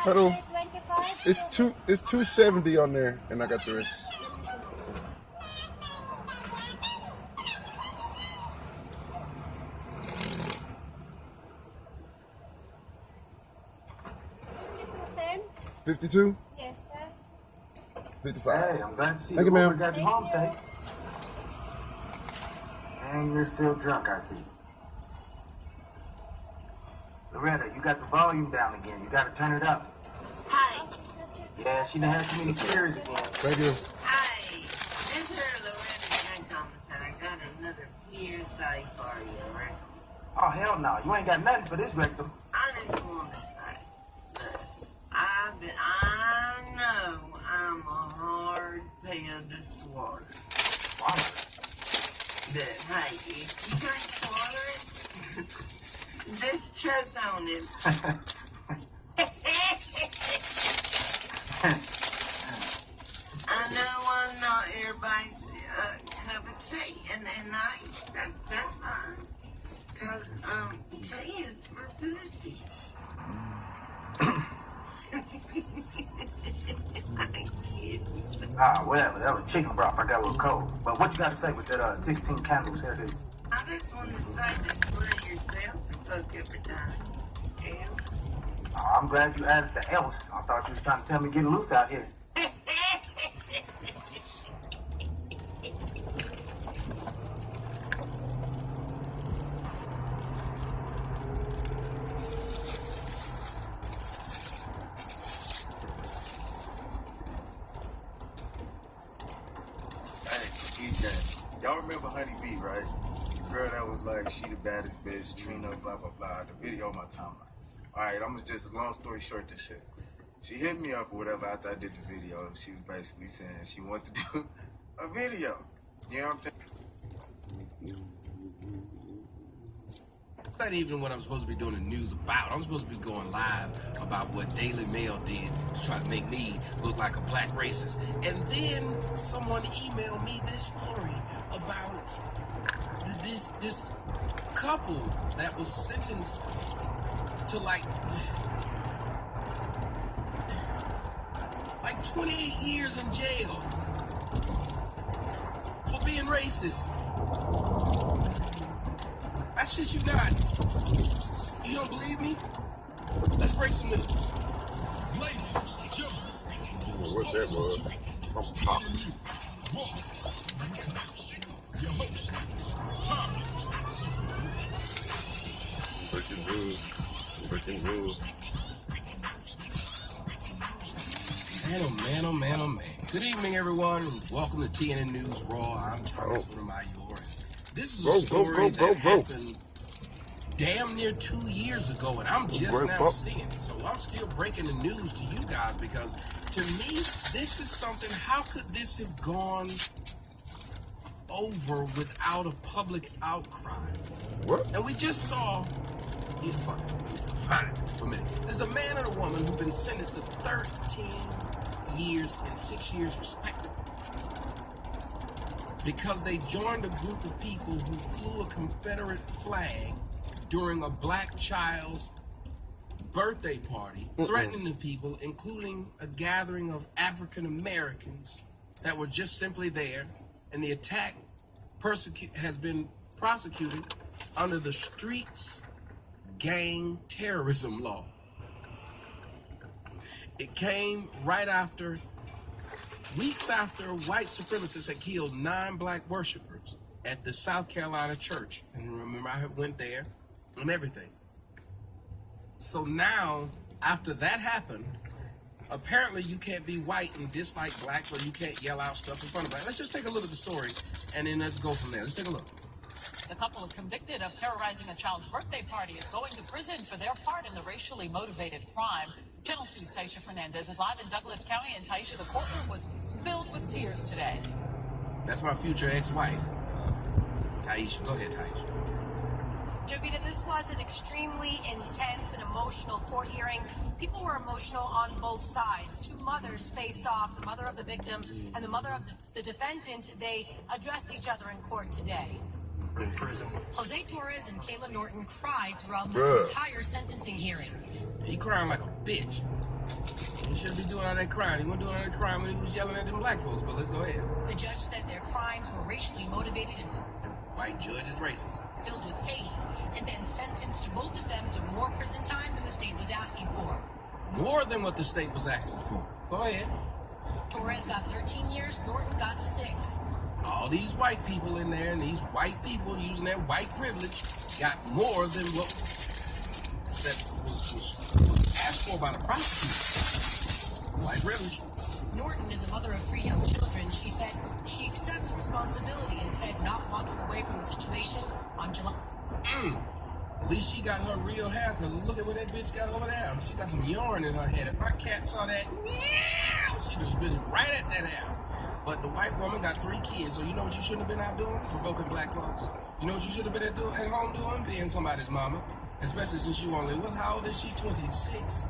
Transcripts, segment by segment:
Hello. It's 270 on there, and I got the rest. $52? Yes, sir. 55. Hey, I'm glad to see Thank you. You, ma'am. Got you home safe. And you're still drunk, I see. Loretta, you got the volume down again. You got to turn it up. Hi. Yeah, she done had too many scares again. Thank you. Hi. This is Loretta Thomas, and I got another PSI for you, right? Oh, hell no. You ain't got nothing for this rectum. I just want to say, look, I know I'm a hard pill to swallow. Wow. But hey, if you can't swallow it, just choke on it. I know I'm not everybody's cup of tea, and that's fine. Because tea is for pussies. Whatever. That was chicken broth. I got a little cold. But what you got to say with that 16 candles here, dude? I just want to say this for yourself to fuck every time. Yeah. Oh, I'm glad you added the else. I thought you was trying to tell me get loose out here. Y'all remember Honey Bee, right? The girl that was like, she the baddest bitch, Trina, blah, blah, blah. The video on my timeline. Alright, I'm gonna just, long story short, this shit. She hit me up or whatever after I did the video. She was basically saying she wanted to do a video. You know what I'm saying? It's not even what I'm supposed to be doing the news about. I'm supposed to be going live about what Daily Mail did to try to make me look like a black racist. And then someone emailed me this story about this couple that was sentenced to like 28 years in jail for being racist. That shit you not. You don't believe me? Let's break some news. Ladies and gentlemen. I don't know what that was. I'm popping. Breaking news. Breaking news. Man, oh man, oh man, oh man. Good evening, everyone. Welcome to TNN News Raw. I'm Thomas Sotomayor. This is a story that happened damn near 2 years ago, and I'm just now seeing it. So I'm still breaking the news to you guys because, to me, this is something. How could this have gone over without a public outcry? What? And we just saw. Yeah, fuck it. For a minute. There's a man and a woman who've been sentenced to 13 years and 6 years respectively because they joined a group of people who flew a Confederate flag during a black child's birthday party, threatening the people, including a gathering of African Americans that were just simply there, and the attack has been prosecuted under the Streets Gang Terrorism Law. It came right after, weeks after white supremacists had killed 9 black worshipers at the South Carolina church. And remember, I went there and everything. So now, after that happened, apparently you can't be white and dislike black, or you can't yell out stuff in front of black. Let's just take a look at the story, and then let's go from there. Let's take a look. The couple convicted of terrorizing a child's birthday party is going to prison for their part in the racially motivated crime. Channel 2's Taisha Fernandez is live in Douglas County, and Taisha, the courtroom was filled with tears today. That's my future ex-wife, Taisha. Go ahead, Taisha. Jovita, this was an extremely intense and emotional court hearing. People were emotional on both sides. 2 mothers faced off, the mother of the victim and the mother of the defendant. They addressed each other in court today. In prison. Jose Torres and Kayla Norton cried throughout this entire sentencing hearing. He crying like a bitch. He shouldn't be doing all that crime. He wasn't doing all that crime when he was yelling at them black folks, but let's go ahead. The judge said their crimes were racially motivated and The white judge is racist. filled with hate, and then sentenced both of them to more prison time than the state was asking for. More than what the state was asking for. Go ahead. Torres got 13 years, Norton got 6. All these white people in there and these white people using their white privilege got more than what that was asked for by the prosecutor. White privilege. Norton is a mother of 3 young children. She said she accepts responsibility and said not walking away from the situation on July. At least she got her real hair, because look at what that bitch got over there. She got some yarn in her head. If my cat saw that, meow, she just been right at that hair. But the white woman got 3 kids, so you know what you shouldn't have been out doing? Provoking black folks. You know what you should have been at home doing? Being somebody's mama. Especially since you only, how old is she? 26?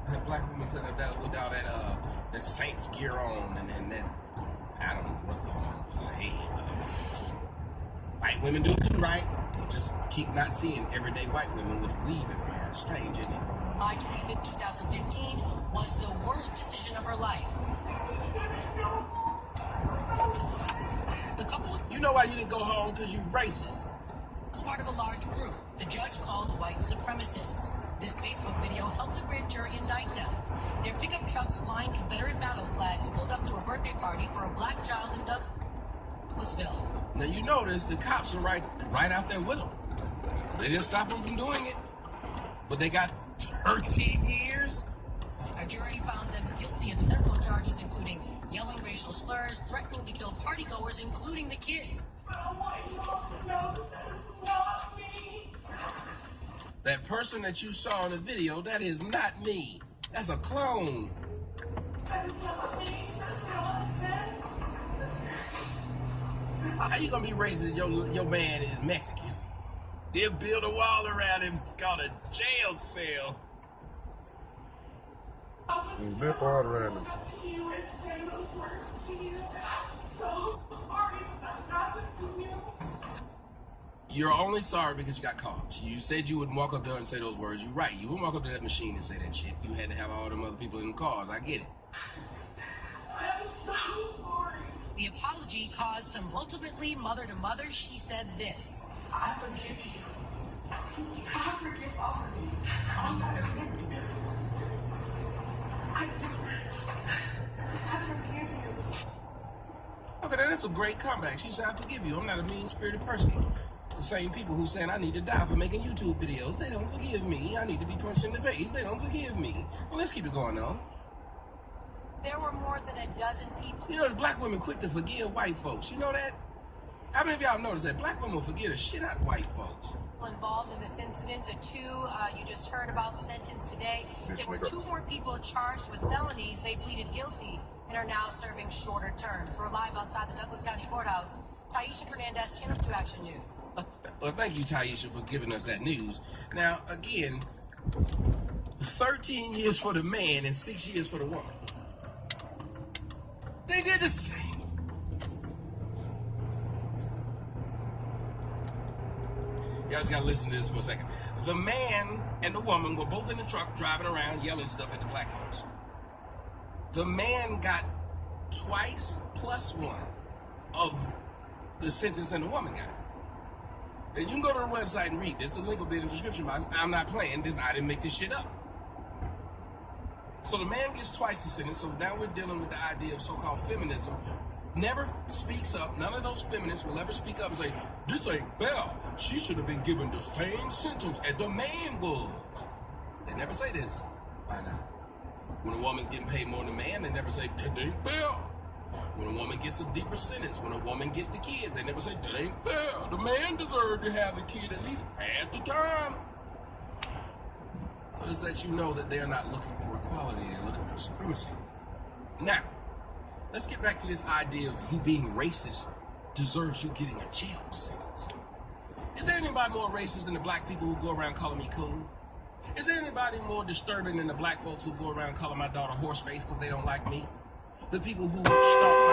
That black woman set up that with all that Saints gear on and that, I don't know what's going on with her head. White women do it too, right? You just keep not seeing everyday white women with a weave in their hair. Strange, isn't it? July 25th, 2015 was the worst decision of her life. The couple You know why you didn't go home? Because you racist. was part of a large group. The judge called white supremacists. This Facebook video helped the grand jury indict them. Their pickup trucks flying Confederate battle flags pulled up to a birthday party for a black child in Douglasville. Now you notice the cops are right out there with them. They didn't stop them from doing it. But they got 13 years? A jury found them guilty of several charges, including yelling racial slurs, threatening to kill partygoers, including the kids. That person that you saw in the video, that is not me. That's a clone. How you gonna be racist if your man is Mexican? They'll build a wall around him called a jail cell. And dip all around him. You're only sorry because you got caught. You said you wouldn't walk up there and say those words. You're right. You wouldn't walk up to that machine and say that shit. You had to have all them other people in the cars. I get it. The apology caused some ultimately mother to mother. She said this. I forgive you. I forgive all of you. I'm not a victim. I do. I forgive you. Okay, that's a great comeback. She said, I forgive you. I'm not a mean-spirited person. It's the same people who saying I need to die for making YouTube videos. They don't forgive me. I need to be punched in the face. They don't forgive me. Well, let's keep it going on. There were more than a dozen people. You know, the black women quick to forgive white folks. You know that? How many of y'all noticed that black women will forgive the shit out of white folks? Involved in this incident, the 2 you just heard about sentenced today. There were 2 more people charged with felonies. They pleaded guilty and are now serving shorter terms. We're live outside the Douglas County Courthouse. Taisha Fernandez, Channel 2 Action News. Well, thank you, Taisha, for giving us that news. Now, again, 13 years for the man and 6 years for the woman. They did the same. Y'all just gotta listen to this for a second. The man and the woman were both in the truck driving around yelling stuff at the black folks. The man got twice plus 1 of the sentence than the woman got. And you can go to the website and read this. The link will be in the description box. I'm not playing this. I didn't make this shit up. So the man gets twice the sentence. So now we're dealing with the idea of so-called feminism. Never speaks up. None of those feminists will ever speak up and say, this ain't fair. She should have been given the same sentence as the man was. They never say this. Why not? When a woman's getting paid more than a man, they never say, that ain't fair. When a woman gets a deeper sentence, when a woman gets the kids, they never say, that ain't fair. The man deserved to have the kid at least half the time. So this lets you know that they're not looking for equality, they're looking for supremacy. Now, let's get back to this idea of you being racist deserves you getting a jail sentence. Is there anybody more racist than the black people who go around calling me coon? Is there anybody more disturbing than the black folks who go around calling my daughter horse face because they don't like me? The people who stalk